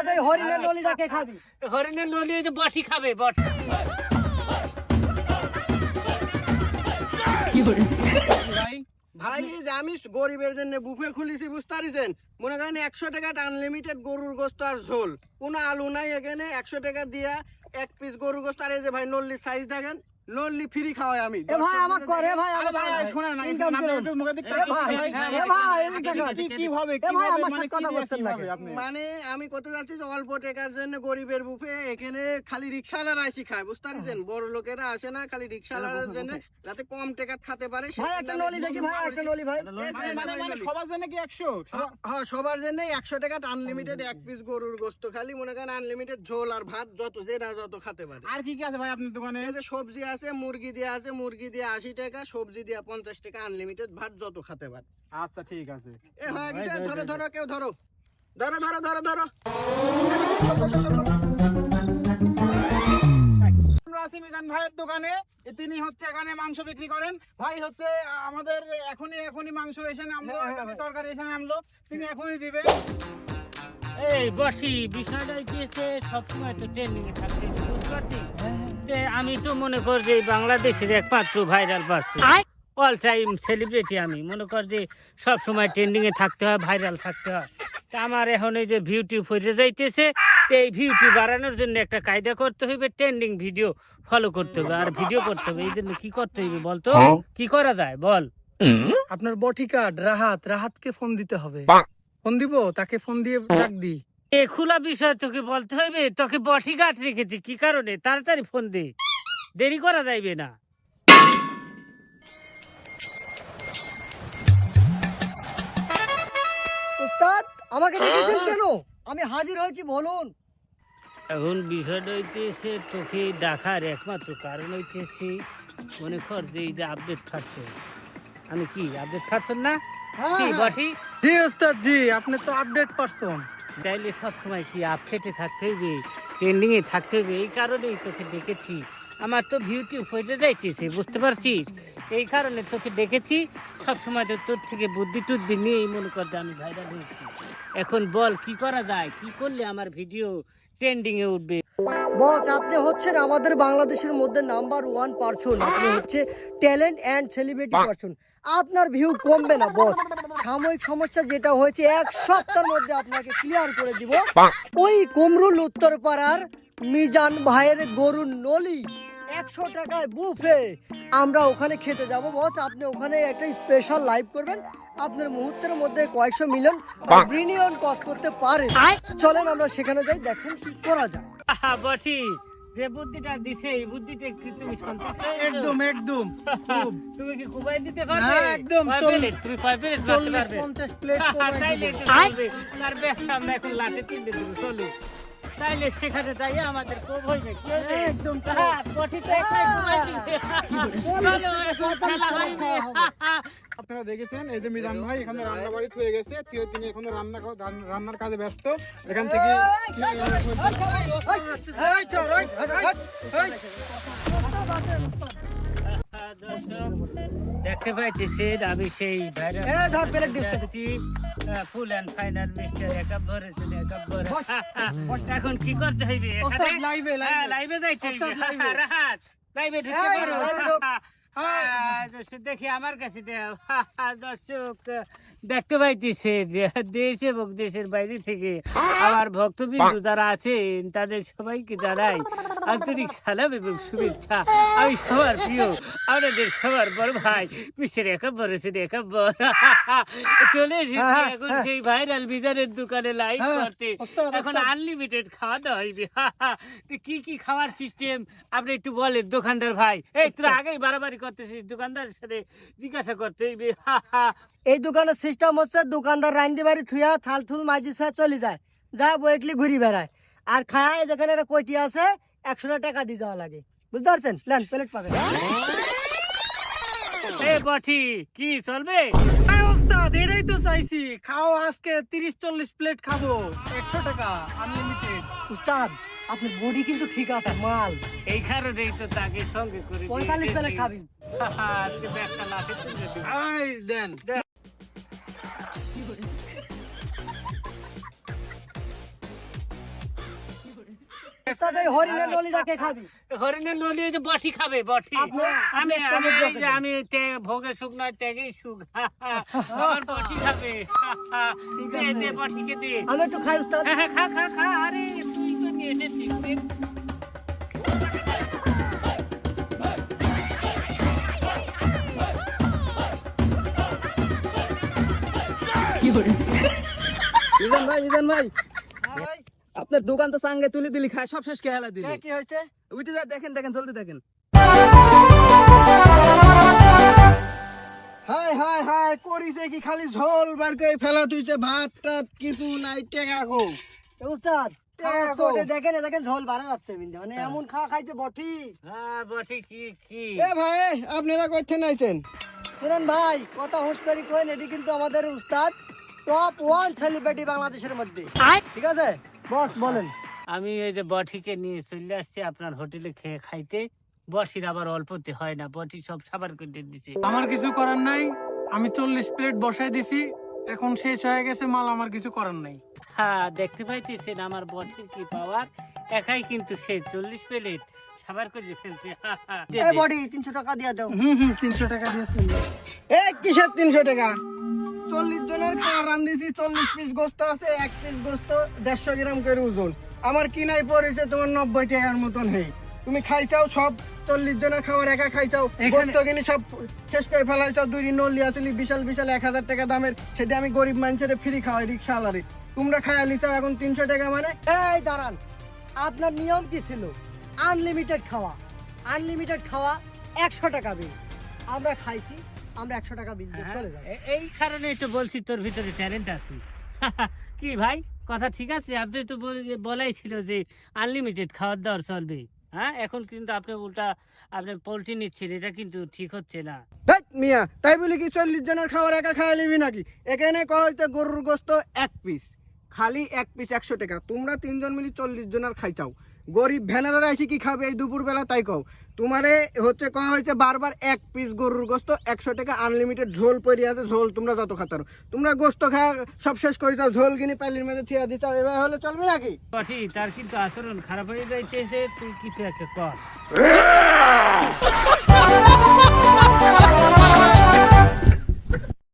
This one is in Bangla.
উস্তাদ এই হরিণের নলিটা কে খাবি? হরিণের নলি ওই যে বটি খাবে বট। ভাই ভাই এই যে আমি গরিবের জন্য বুফে খুলেছি, বুঝতে পারছেন? মনে করেন 100 টাকা আনলিমিটেড গরুর গোস্ত আর ঝোল, কোনো আলু নাই এখানে। 100 টাকা দিয়া এক পিস গরুর গোস্ত। আর এই যে ভাই নল্লির সাইজ দেখেন, নল্লি ফ্রি খাওয়াই আমি। এ ভাই আমার করে ভাই, আমার ভাই শোনেন না, ইনকাম করুন। একটু মুখে দিক এ ভাই এ ভাই এদিকে দেখান। কিভাবে এ ভাই আমার মানে সাথে কথা বলছেন না কিভাবে কেন? আপনি? মানে আমি কত যাচ্ছি যে অল্প টাকার জন্য গরিবের বুফে এখানে খালি রিকশাওয়ালারা আসি খায়, বুঝতে পারছেন? বড় লোকেরা আসে না, খালি রিকশাওয়ালার জন্য যাতে কম টাকা খেতে পারে। ভাই একটা নলি দেখি ভাই, একটা নলি ভাই। মানে সবার জন্য কি 100? হ্যাঁ সবার জন্য 100 টাকা আনলিমিটেড এক পিস গরুর গোস্ত, খালি মনে করেন আনলিমিটেড ঝোল আর ভাত, যত যেটা যত খেতে পারে। আর কি কি আছে ভাই আপনার দোকানে? এই যে সবজি আছে, মুরগি দিয়ে আছে, মুরগি দিয়ে 80 টাকা, সবজি দিয়ে 50 টাকা, আনলিমিটেড ভাত যত খেতে পারে। আচ্ছা ঠিক আছে। এ হয় কিছু ধরো ধরো, কেউ ধরো ধরো ধরো ধরো ধরো। আমরা আছি মিজান ভাইয়ের দোকানে। তিনি হচ্ছে এখানে মাংস বিক্রি করেন। ভাই হচ্ছে আমাদের এখনই মাংস এসে নামলো, তরকারি এসে নামলো, তিনি এখনই দিবে। এই বটি বিষয়টা হচ্ছে সবসময় তো ট্রেন্ডিং এ থাকতে হবে, বুঝতে পারছিস? তে আমি তো মনে কর যে বাংলাদেশের একমাত্র viral person, all time celebrity. আমি মনে কর যে সব সময় ট্রেন্ডিং এ থাকতে হয়, ভাইরাল থাকতে হয়। তা আমার এখন এই যে ভিউটি ফিরে যাইতেছে, তো এই ভিউটি বাড়ানোর জন্য একটা কায়দা করতে হবে, ট্রেন্ডিং ভিডিও ফলো করতে হবে আর ভিডিও করতে হবে। এই জন্য কি করতে হবে বলতো, কি করা যায় বল? আপনার বটি কার্ড রাহাতকে ফোন দিতে হবে। ফোন দিব, তাকে ফোন দিয়ে ডাক দি। এ খোলা বিষয় তোকে বলতে হবে, তোকে বটি গার্ড রেখেছি কি কারণে? তাড়াতাড়ি ফোন দে, দেরি করা যাইবে না। উস্তাদ আমাকে ডেকেছেন কেন? আমি হাজির হয়েছি, বলুন। এখন বিষয়টা হইতেছে তোকে ডাকার একমাত্র কারণ হইতেছে মনে কর যে এই যে আপডেট ভার্সন, আমি কি আপডেট ভার্সন না কি বটি? জি ওস্তাদ জি, আপনি তো আপডেট পারসন। তাইলে সবসময় কি আপডেটে থাকতে হইবে, ট্রেন্ডিং এ থাকতে হইবে, এই কারণেই তোকে ডেকেছি। আমার তো ভিউটিউব হয়ে যাইতেছে, বুঝতে পারছিস? এই কারণে তোকে ডেকেছি। সবসময় তো তোর থেকে বুদ্ধি টুদ্ধি নিয়েই মনে করতে আমি ভাইরাল হয়েছি। এখন বল কি করা যায়, কি করলে আমার ভিডিও ট্রেন্ডিং এ উঠবে? বস আপনি হচ্ছেন আমাদের বাংলাদেশের মধ্যে নাম্বার 1 পারসন। আপনি হচ্ছে ট্যালেন্ট এন্ড সেলিব্রিটি পারসন। আপনার ভিউ কমবে না বস। সাময়িক সমস্যা যেটা হয়েছে 1 সপ্তাহের মধ্যে আপনাকে ক্লিয়ার করে দিব। ওই কুমরুল উত্তরপাড়ার মিজান ভাইয়ের গরুর নলি 100 টাকায় বুফে, আমরা ওখানে খেতে যাব বস। আপনি ওখানে একটা স্পেশাল লাইভ করবেন, আপনার মুহূর্তের মধ্যে কয়েকশো মিলিয়ন বিলিয়ন কস্ট করতে পারে। চলেন আমরা সেখানে যাই, দেখেন কি করা যায়। বটি যে বুদ্ধিটা দিছে এই বুদ্ধিতে কি তুমি সন্তুষ্ট হয়েছো? একদম একদম। তুমি কি কুবাই দিতে পারবে? হ্যাঁ, একদম। কয় প্লেট? তুমি কয় প্লেট মারতে পারবে? 40-50 প্লেট তাইলে একটু চলবে। তার ব্যবসা আমরা এখন লাঠে তুলে দেবো, চলো। তাইলে সেখানে যাই আমাদের খুব হইবে, কি হইবে? একদম। হ্যাঁ, বটি তো একটাই কুবাই দিবে। চলো, এখন খেলা হইবে। আপনারা দেখেছেন এই যে মিজান ভাই এখানে রান্না বাড়ি হয়ে গেছে, তিনি এখন রান্নার কাজে ব্যস্ত। এখান থেকে দর্শক দেখতে পাইতেছেন আমি সেই ফুল অ্যান্ড ফাইনাল মিস্টার একাব্বর এখন কি করতে হইবে? লাইভে যাইতে হইবে। রাহাত লাইভে ঢুকতে পারো? দেখি আমার কাছে দর্শক দেখতে পাইতেছে দেশ এবং দেশের বাইরে থেকে আমার ভক্তবিন্দু যারা আছেন তাদের সবাইকে জানাই আন্তরিক সালাম এবং শুভেচ্ছা। আমি সবার প্রিয় আপনাদের সবার বড় ভাই মিস্টার একাব্বর হোসেন একাব্বর চলে এসেছি এখন সেই ভাইরাল মিজানের দোকানে লাইভ করতে। এখন আনলিমিটেড খাওয়া দাওয়া হইবে। কি কি খাওয়ার সিস্টেম আপনি একটু বলেন দোকানদার ভাই। এই তোরা আগেই বাড়াবাড়ি করতেছিস, দোকানদারের সাথে জিজ্ঞাসা করতে হইবে। এই দোকানের সিস্টেম হচ্ছে দোকানদার রাইন্দি বাড়ি থুয়া থাল থুল মাঝি ছুঁয়া চলে যায়, যা বইকলি ঘুরি বেড়ায় আর খায়। যেখানে একটা কইটি আছে 100 টাকা দিয়ে যাওয়া লাগে, বুঝতে পারছেন? লেন প্লেট পাবেন। এই বটি কি চলবে? ওস্তাদ এটাই তো চাইছি, খাও আজকে 30-40 প্লেট খাবো, 100 টাকা আনলিমিটেড। উস্তাদ আপনার বডি কিন্তু ঠিক আছে, মাল। এই কারণেই তো তাকে সঙ্গে করে 45 প্লেট খাবি। আজকে ব্যাগটা লাঠে তুলে দেব। আই দেন। ওস্তাদ এই হরিণের নলিটা কে খাবি? হরিণের নলি ওই যে বটি খাবে বটি। আপনি একটা আমি মুখ এই যে আমি ভোগের সুখ নয় ত্যাগেই সুখ। আমার বটি খাবে। দে দে বটিকে দে। আমি একটু খাই ওস্তাদ। হ্যাঁ, খা খা খা। আরে তুই তো নিয়ে এসেছিস রে। মিজান ভাই হ্যাঁ ভাই, আপনার দোকান তো সাঙ্গে তুলে দিলি খায় সব শেষ খেলা দিলি কি হয়েছে? উঠে যা দেখেন জলদি দেখেন হাই হাই হাই করিছে কি খালি ঝোল বার করে ফেলা তুইছে ভাত টাত কিছু নাই টেকা গো। এ ওস্তাদ হ্যাঁ, খাওয়ার তো ওটা দেখেন দেখেন ঝোল বাড়া যাচ্ছে বিন্দু মানে এমন খাওয়া খাইছে বটি। হ্যাঁ বটি কি কি? এ ভাই আপনারা কইতে নাইছেন? কিরণ ভাই কথা হুঁশ করি কইন, এটি কিন্তু আমাদের উস্তাদ টপ 1 সেলিব্রিটি বাংলাদেশের মধ্যে, ঠিক আছে বস বলেন। আমি এই যে বটিকে নিয়ে চলে আসছি আপনার হোটেলে খেয়ে খাইতে। বটির আবার অল্পতে হয় না, বটি সব সাবার করে দিছে। আমার কিছু করার নাই, আমি 40 প্লেট বসাই দিছি, এখন শেষ হয়ে গেছে মাল, আমার কিছু করার নাই। হ্যাঁ দেখতে পাইতেছেন আমার বটির কি পাওয়ার। একাই কিন্তু সে 40 প্লেট সাবার করে ফেলছে। এই বডি 300 টাকা দিয়া দাও। 300 টাকা দিয়েছেন এ কিসের 300 টাকা? 40 জনের খাওয়া রান্ধিছি, 40 পিস গোস্ত আছে, এক পিস গোস্ত 150 গ্রাম করে ওজন। আমার কিনাই পড়েছে তোমার 90 টাকার মতন। হেই তুমি খাইছাও সব 40 জনের খাবার একা খাইছাও, গোস্ত কিনে সব শেষ করে ফেলাইছাও। দুই নলি আসলি বিশাল বিশাল 1000 টাকা দামের, সেটা আমি গরিব মানুষের ফ্রি খাওয়াই রিক্সাওয়ালারে। তোমরা খাইয়া লিছাও এখন 300 টাকা মানে? এই দাঁড়ান, আপনার নিয়ম কি ছিল? আনলিমিটেড খাওয়া, আনলিমিটেড খাওয়া 100 টাকা বিল। আমরা খাইছি, আমরা 100 টাকা বিল দিয়ে চলে যাবো। এই কারণেই তো বলছি তোর ভিতরে ট্যালেন্ট আছে। কি ভাই কথা ঠিক আছে? আপনি তো বলাই ছিল যে আনলিমিটেড খাওয়ার দাওয়ার চলবে। হ্যাঁ এখন কিন্তু আপনি উল্টা আপনি পোল্ট্রি নিচ্ছেন, এটা কিন্তু ঠিক হচ্ছে না। ধ্যাৎ মিয়া, তাই বলি কি 40 জনের খাবার একা খাইয়া নিবি নাকি? এখানে কয় হচ্ছে গরুর গোস্ত 1 পিস, খালি 1 পিস 100 টাকা। তোমরা 3 জন মিলি 40 জনের খাইছাও। গরিব ভ্যানারা এসে কি খাবে এই দুপুর বেলা তাই কও? তোমারে হচ্ছে কয়া হয়েছে বারবার 1 পিস গরুর গোস্ত 100 টাকা, আনলিমিটেড ঝোল পড়ে আছে, ঝোল তোমরা যত খাতারো। তোমরা গোস্ত খাওয়া সব শেষ করে যাও, ঝোল কিনে পাইলির মধ্যে থিয়া দিতে এবার হলে চলবে নাকি? বটি তার কিন্তু আচরণ খারাপ হয়ে যাইতেছে, তুই কিছু একটা কর।